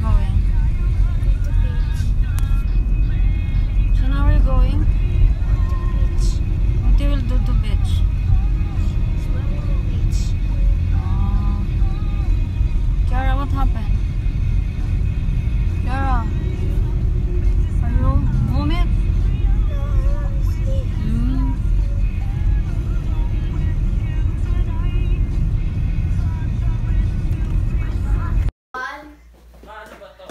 going? To the beach. So now we're going? To the beach. What you will do to beach? Swim in the beach. Kiara, what happened? Kiara, are you vomit? No, I want to sleep.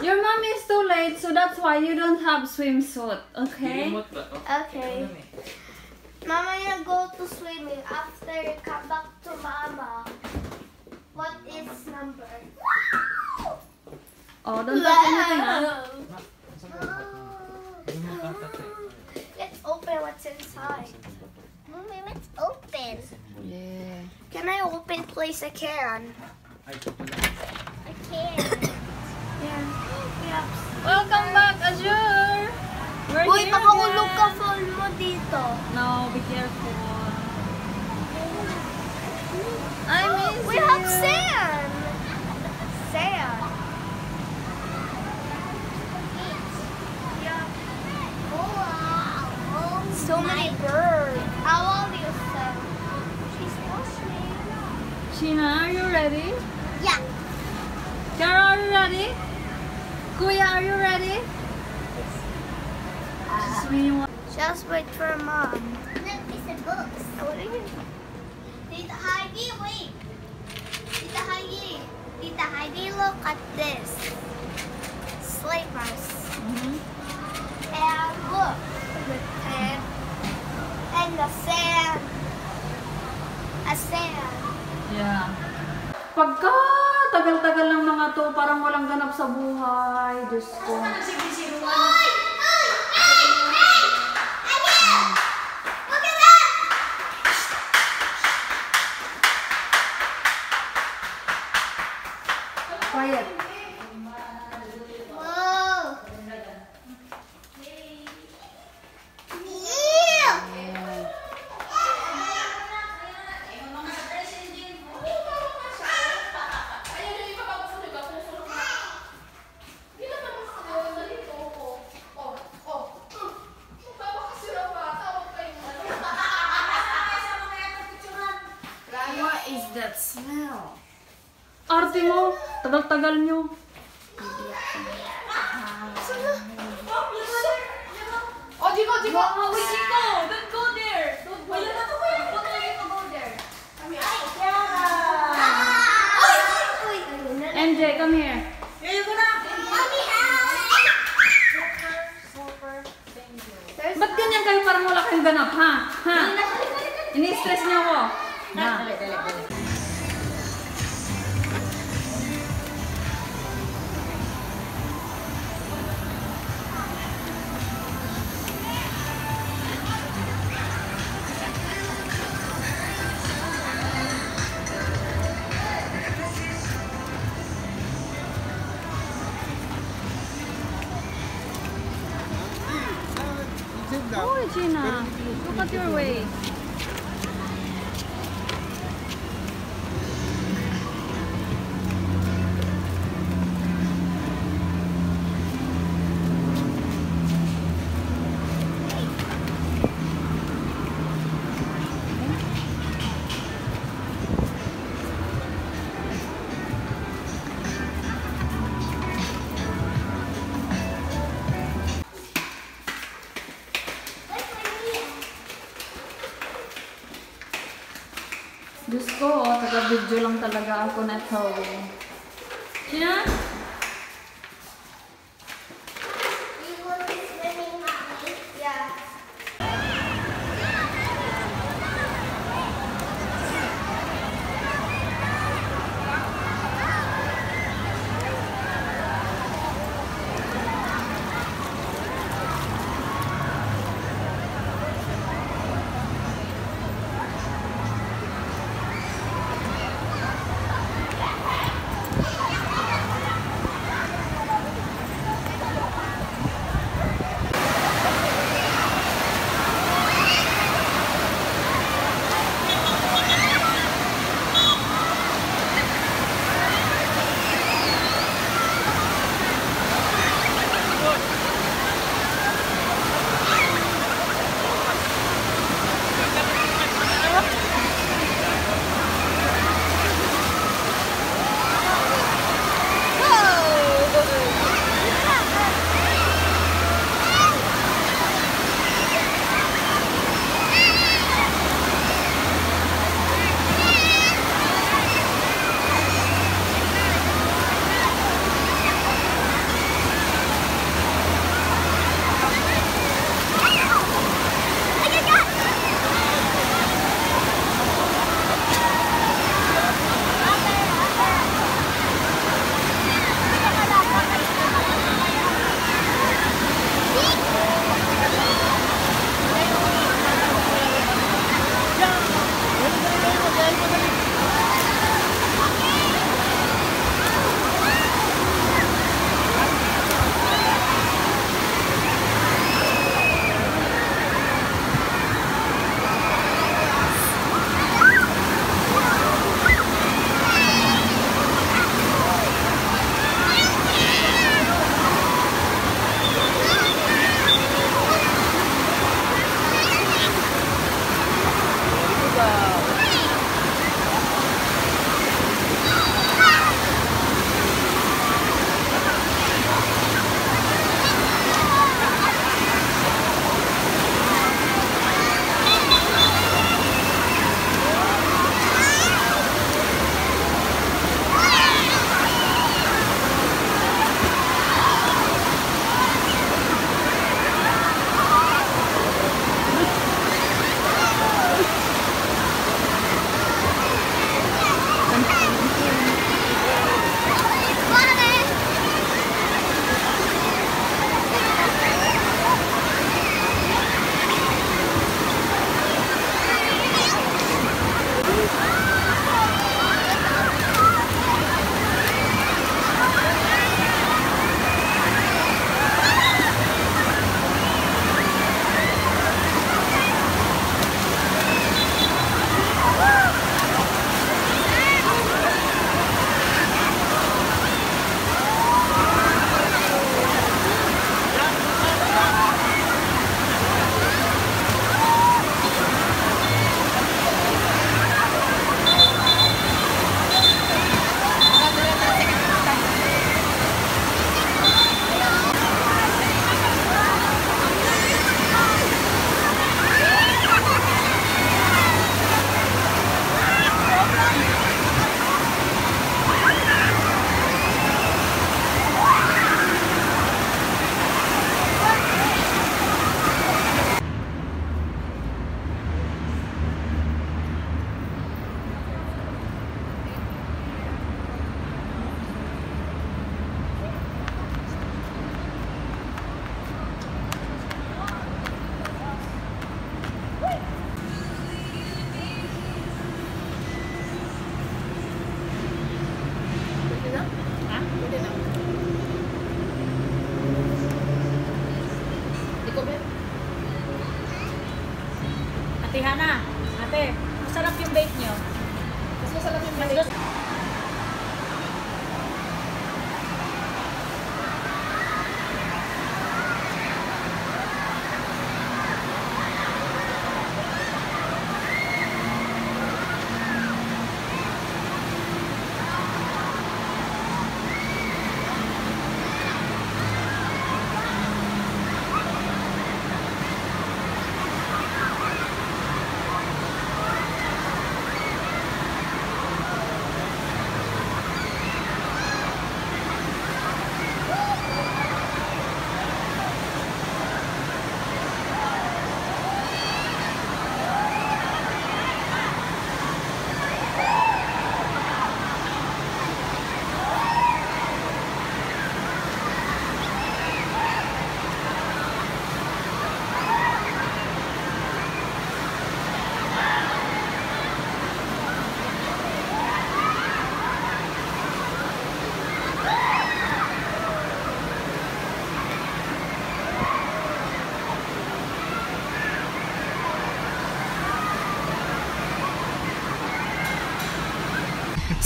Your mommy is too late, so that's why you don't have swimsuit, okay? Okay. Mama, you go to swimming after you come back to Mama. What is number? Oh, don't touch anything, huh? Let's open what's inside. Mommy, let's open. Yeah. Can I open, please? I can. I can. Yeah. Welcome back, Azure! We're Uy, here makahulog again. ka phone mo dito. No, be careful. I miss We you. have sand. Sand. Yeah. Oh, wow. So many birds. How old are you, Sam? She's washing. Sheena, are you ready? Yeah. Kara, are you ready? Kuya, are you ready? Just when you want. Just wait for Mom. Look, it's a books. What are you? Tita Heidi, wait. Tita Heidi. Tita Heidi, look at this. Slippers. And look. And the sand. A sand. Yeah. Pagka tagal-tagal ng mga to, parang walang ganap sa buhay. Diyos ko. Quiet. Whoa. What is that smell? Arte mo, tagal-tagal nyo. Oh, Chico! Oh, wait, Chico! Don't go there! Don't go there! Don't go there! MJ, come here. Ba't ganyan kayo parang wala kayong ganap, ha? Ha? Ini-stress niyo ako. Na. Oh, Gina, look at your way. Diyos ko, taga-video lang talaga ako na towing. Gina?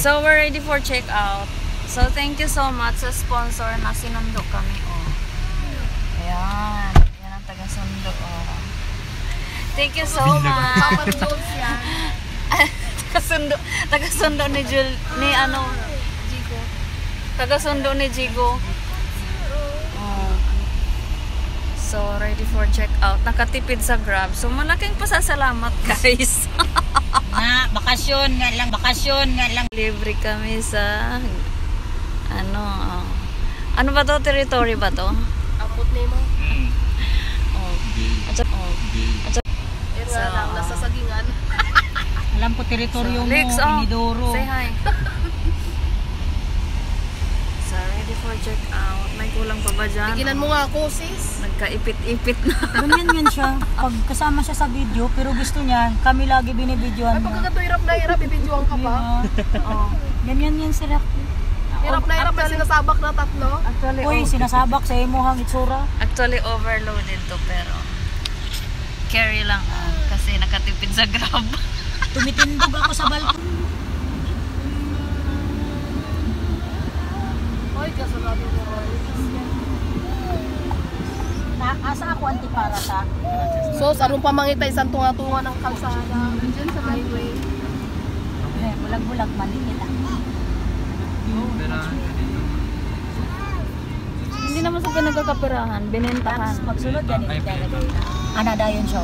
So, we're ready for check-out. So, thank you so much sa sponsor na sinundo kami, oh. Ayan. Ayan ang taga-sundo, oh. Thank you so much. Papa Jones yan. Taga-sundo ni Jigo. Taga-sundo ni Jigo. Oh. So, ready for check-out. Nakatipid sa Grab. So, malaking pasasalamat, guys. Bakasyon nga lang. Libre kami sa ano ba to? Territory ba to? Amput nimo. Oh. Area lang, nasa sagingan. Alam ko teritoryo mo, Lex, Inidoro. say hi. So, ready for check-out. May kulang pa ba dyan? Tiginan mo nga ako, sis. Nagkaipit-ipit na. Ganyan siya. Pag kasama siya sa video, pero gusto niya, kami lagi Ay, binibidyohan niya. pagkagato hirap na hirap, ibidyoan ka pa. Oh. Ganyan yan sila. Hirap na hirap na sinasabak na tatlo. Actually, Uy, sinasabak sa imo hang itsura. actually overloaded to, pero carry lang kasi nakatipid sa Grab. Tumitindog ako sa balkon. Ay, kasalabi mo. Asa ako antipara sa. So, anong pamangita isang tunga-tunga ng kalsada? Diyan sa highway. Bulag-bulag maliit ah. Hindi naman sa pinagkakapirahan, binentahan. Pagsunod yan ilalagay na. Anadayon siya.